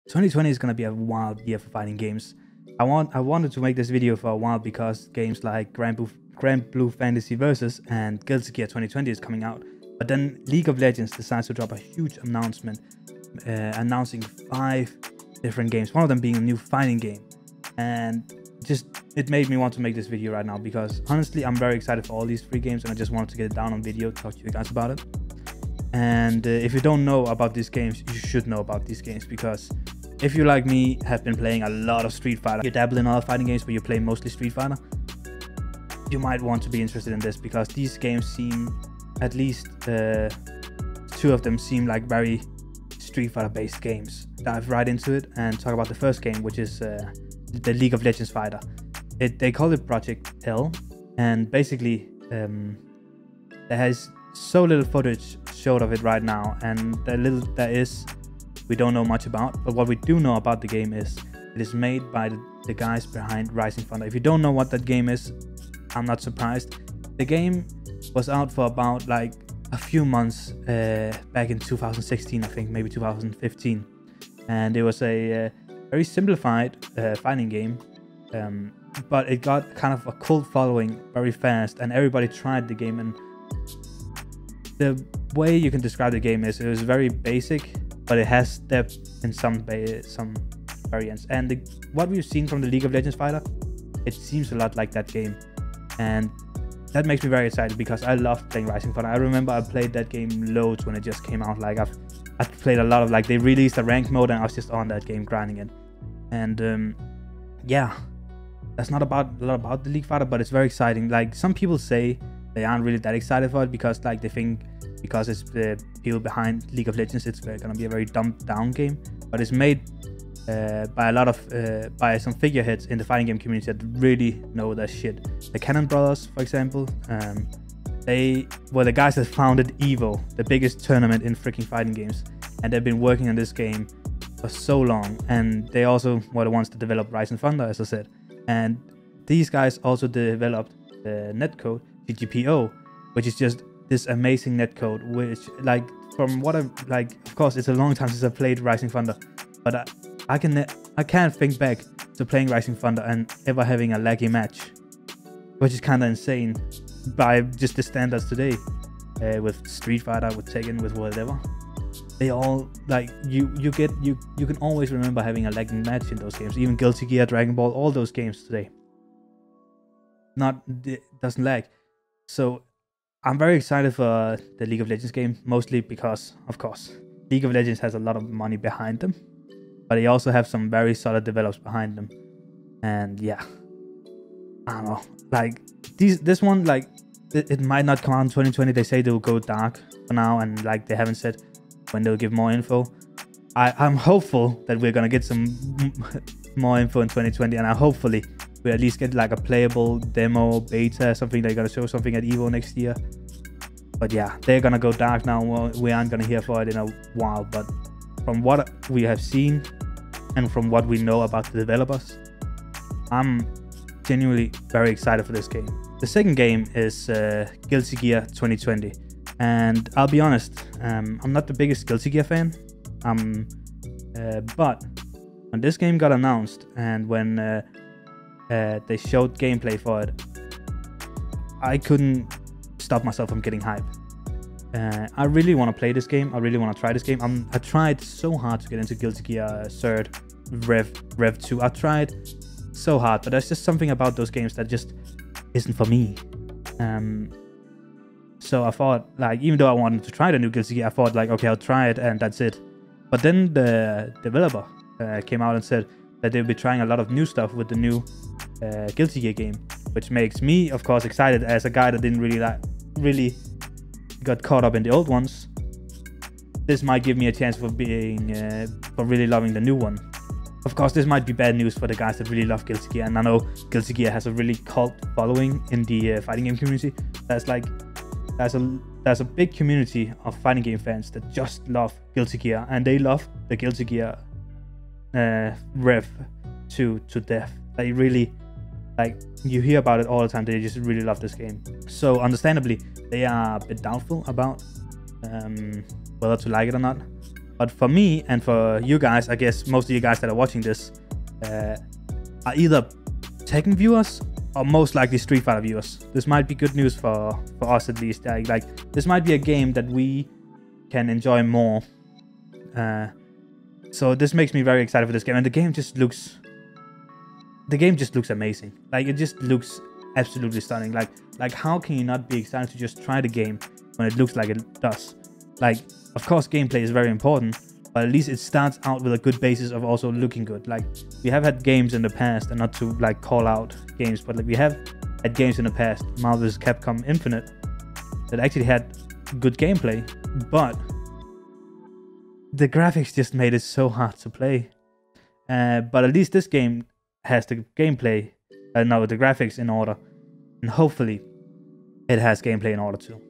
2020 is gonna be a wild year for fighting games. I wanted to make this video for a while because games like Grand Blue Fantasy Versus and Guilty Gear 2020 is coming out. But then League of Legends decides to drop a huge announcement announcing 5 different games, one of them being a new fighting game. And it made me want to make this video right now because honestly I'm very excited for all these 3 games and I just wanted to get it down on video, talk to you guys about it. And if you don't know about these games, you should know about these games, because if you, like me, have been playing a lot of Street Fighter, you dabble in other fighting games but you play mostly Street Fighter, you might want to be interested in this, because these games seem, at least 2 of them seem like very Street Fighter based games. Dive right into it and talk about the first game, which is the League of Legends fighter. They call it Project L, and basically there has so little footage showed of it right now, and the little there is, we don't know much about. But what we do know about the game is it is made by the guys behind Rising Thunder. If you don't know what that game is, I'm not surprised. The game was out for about like a few months back in 2016, I think, maybe 2015, and it was a very simplified fighting game, but it got kind of a cult following very fast, and everybody tried the game. And the way you can describe the game is it was very basic, but it has depth in some variants. And what we've seen from the League of Legends fighter, it seems a lot like that game, and that makes me very excited because I love playing Rising Thunder. I remember I played that game loads when it just came out. Like I've played a lot of, like, they released a ranked mode and I was just on that game grinding it. And yeah, that's not a lot about the League fighter, but it's very exciting. Like, some people say they aren't really that excited for it because, like, they think because it's the people behind League of Legends, it's gonna be a very dumbed down game. But it's made by a lot of by some figureheads in the fighting game community that really know their shit. The Cannon Brothers, for example, they were the guys that founded EVO, the biggest tournament in freaking fighting games, and they've been working on this game for so long. And they also were the ones that developed Rising Thunder, as I said. And these guys also developed the netcode GGPO, which is just this amazing netcode, which, like, from what I'm like, of course it's a long time since I played Rising Thunder, but I can't think back to playing Rising Thunder and ever having a laggy match, which is kind of insane by just the standards today. With Street Fighter, with Tekken, with whatever, they all, like, you can always remember having a lagging match in those games. Even Guilty Gear, Dragon Ball, all those games today doesn't lag. So I'm very excited for the League of Legends game, mostly because, of course, League of Legends has a lot of money behind them, but they also have some very solid developers behind them. And yeah, I don't know, like, this one, like, it might not come out in 2020. They say they'll go dark for now, and, like, they haven't said when they'll give more info. I'm hopeful that we're gonna get some more info in 2020, and hopefully we at least get, like, a playable demo, beta, something. They're gonna show something at EVO next year. But yeah, they're gonna go dark now. Well, we aren't gonna hear for it in a while, but from what we have seen and from what we know about the developers, I'm genuinely very excited for this game. The second game is Guilty Gear 2020, and I'll be honest, I'm not the biggest Guilty Gear fan, but when this game got announced and when they showed gameplay for it, I couldn't stop myself from getting hype. I really want to play this game. I really want to try this game. I tried so hard to get into Guilty Gear Third, Rev 2. I tried so hard, but there's just something about those games that just isn't for me. So I thought, like, even though I wanted to try the new Guilty Gear, I thought, like, okay, I'll try it and that's it. But then the developer came out and said that they'll be trying a lot of new stuff with the new Guilty Gear game, which makes me, of course, excited as a guy that didn't really got caught up in the old ones. This might give me a chance for really loving the new one. Of course, this might be bad news for the guys that really love Guilty Gear, and I know Guilty Gear has a really cult following in the fighting game community. There's a big community of fighting game fans that just love Guilty Gear, and they love the Guilty Gear Rev 2 to death. They really, like, you hear about it all the time. They just really love this game. So understandably, they are a bit doubtful about whether to like it or not. But for me and for you guys, I guess most of you guys that are watching this are either Tekken viewers or most likely Street Fighter viewers. This might be good news for us at least. Like this might be a game that we can enjoy more. So this makes me very excited for this game, and the game just looks amazing. Like it just looks absolutely stunning. Like how can you not be excited to just try the game when it looks like it does? Like, of course gameplay is very important, but at least it starts out with a good basis of also looking good. Like we have had games in the past, and not to like call out games, but like we have had games in the past, Marvel vs. Capcom Infinite, that actually had good gameplay, but the graphics just made it so hard to play. But at least this game has the gameplay, the graphics in order, and hopefully it has gameplay in order too.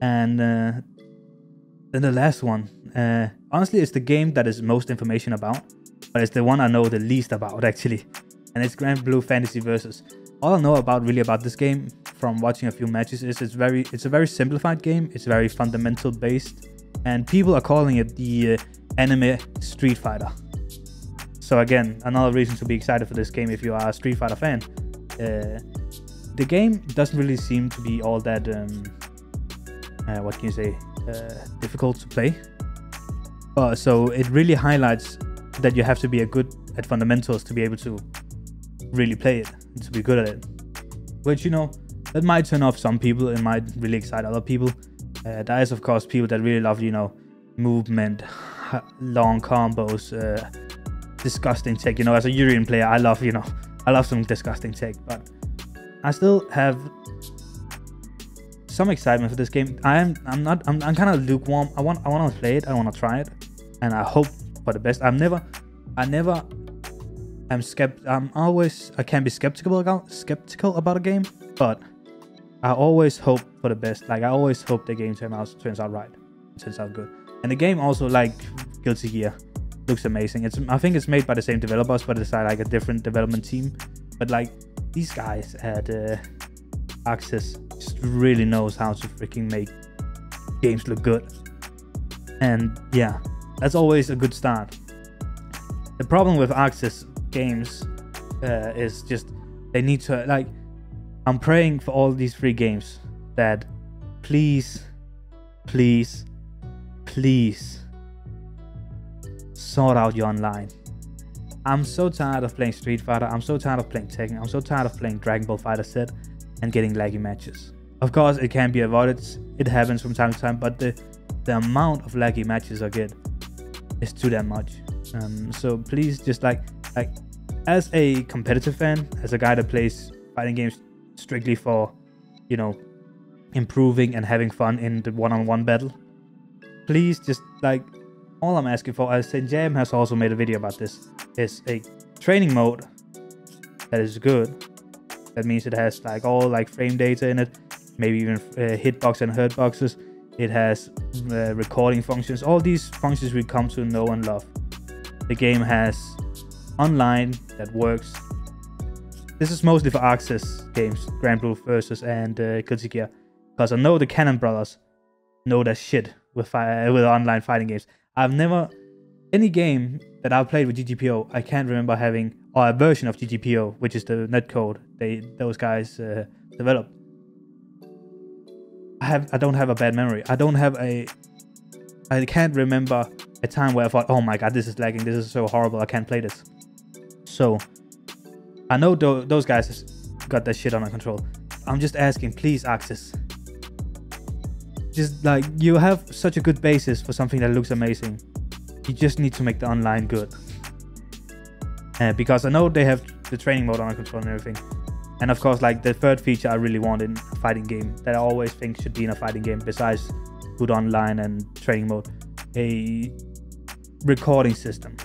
And then the last one, honestly, it's the game that is most information about, but it's the one I know the least about actually, and it's Grand Blue Fantasy Versus. All I know about this game from watching a few matches is it's a very simplified game. It's very fundamental based, and people are calling it the anime Street Fighter. So again, another reason to be excited for this game if you are a Street Fighter fan. The game doesn't really seem to be all that, what can you say, difficult to play. So it really highlights that you have to be good at fundamentals to be able to really play it, and to be good at it. Which, you know, that might turn off some people, it might really excite other people. There is of course people that really love, you know, movement, long combos, disgusting tech. You know, as a Urian player, I love some disgusting tech, but I still have some excitement for this game. I'm kind of lukewarm. I want to play it. I want to try it, and I hope for the best. I can be skeptical about a game, but I always hope for the best. Like I always hope the game turns out right, turns out good. And the game also, like Guilty Gear, looks amazing. I think it's made by the same developers, but it's like a different development team. But like these guys at Access just really knows how to freaking make games look good. And yeah, that's always a good start. The problem with Access games is just they need to, like, I'm praying for all these free games that please sort out your online. I'm so tired of playing Street Fighter, I'm so tired of playing Tekken, I'm so tired of playing Dragon Ball FighterZ and getting laggy matches. Of course it can be avoided, it happens from time to time, but the amount of laggy matches I get is too damn much. So please, just like as a competitive fan, as a guy that plays fighting games strictly for, you know, improving and having fun in the one-on-one battle, please just, like, all I'm asking for, as Jam has also made a video about this, is a training mode that is good. That means it has like all like frame data in it, maybe even hitbox and hurt boxes. It has recording functions, all these functions we come to know and love. The game has online that works. This is mostly for Access games, Grand Blue Versus and Guilty Gear, because I know the Cannon brothers know their shit with online fighting games. I've never, any game that I've played with GGPO, I can't remember having, or a version of GGPO, which is the netcode those guys developed. I don't have a bad memory. I can't remember a time where I thought, oh my god, this is lagging, this is so horrible, I can't play this. So I know those guys got that shit under control. I'm just asking, please, Access, just like, you have such a good basis for something that looks amazing. You just need to make the online good. Because I know they have the training mode under control and everything. And of course, like, the third feature I really want in a fighting game, that I always think should be in a fighting game, besides good online and training mode, a recording system.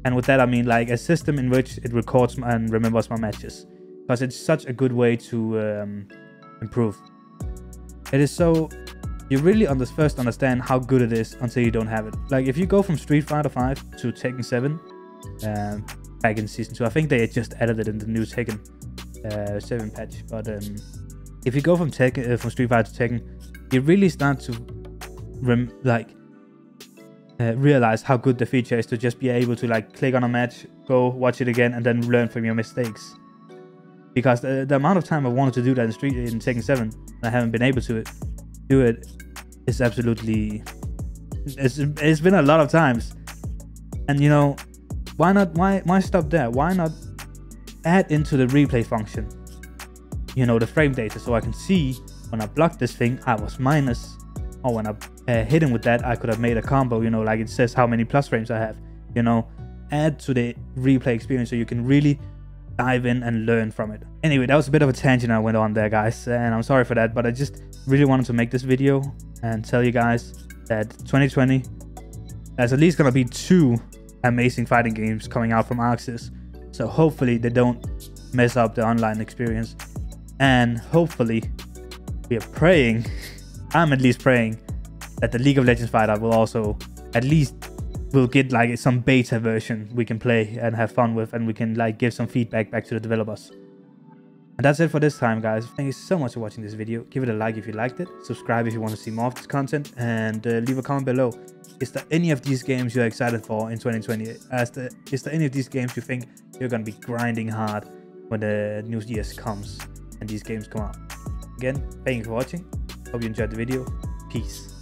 And with that I mean like a system in which it records and remembers my matches, because it's such a good way to improve. It is so, you really first understand how good it is until you don't have it. Like, if you go from Street Fighter 5 to Tekken 7 back in Season 2, I think they just added it in the new Tekken 7 patch, but if you go from from Street Fighter to Tekken, you really start to realize how good the feature is to just be able to like click on a match, go watch it again, and then learn from your mistakes. Because the amount of time I wanted to do that in Tekken 7, and I haven't been able to do it, is absolutely... It's been a lot of times. And you know, why not? Why stop there? Why not add into the replay function, you know, the frame data, so I can see when I blocked this thing, I was minus, or when I hit him with that, I could have made a combo, you know, like it says how many plus frames I have, you know, add to the replay experience so you can really dive in and learn from it. Anyway, that was a bit of a tangent I went on there, guys, and I'm sorry for that, but I just really wanted to make this video and tell you guys that 2020, there's at least gonna be 2 amazing fighting games coming out from Arxis. So hopefully they don't mess up the online experience. And hopefully, we are praying, I'm at least praying, that the League of Legends fighter will also, at least, will get like some beta version we can play and have fun with, and we can like give some feedback back to the developers. And that's it for this time, guys. Thank you so much for watching this video. Give it a like if you liked it, subscribe if you want to see more of this content, and leave a comment below. Is there any of these games you're excited for in 2020? Is there any of these games you think you're going to be grinding hard when the new year comes and these games come out? Again, thank you for watching. Hope you enjoyed the video. Peace.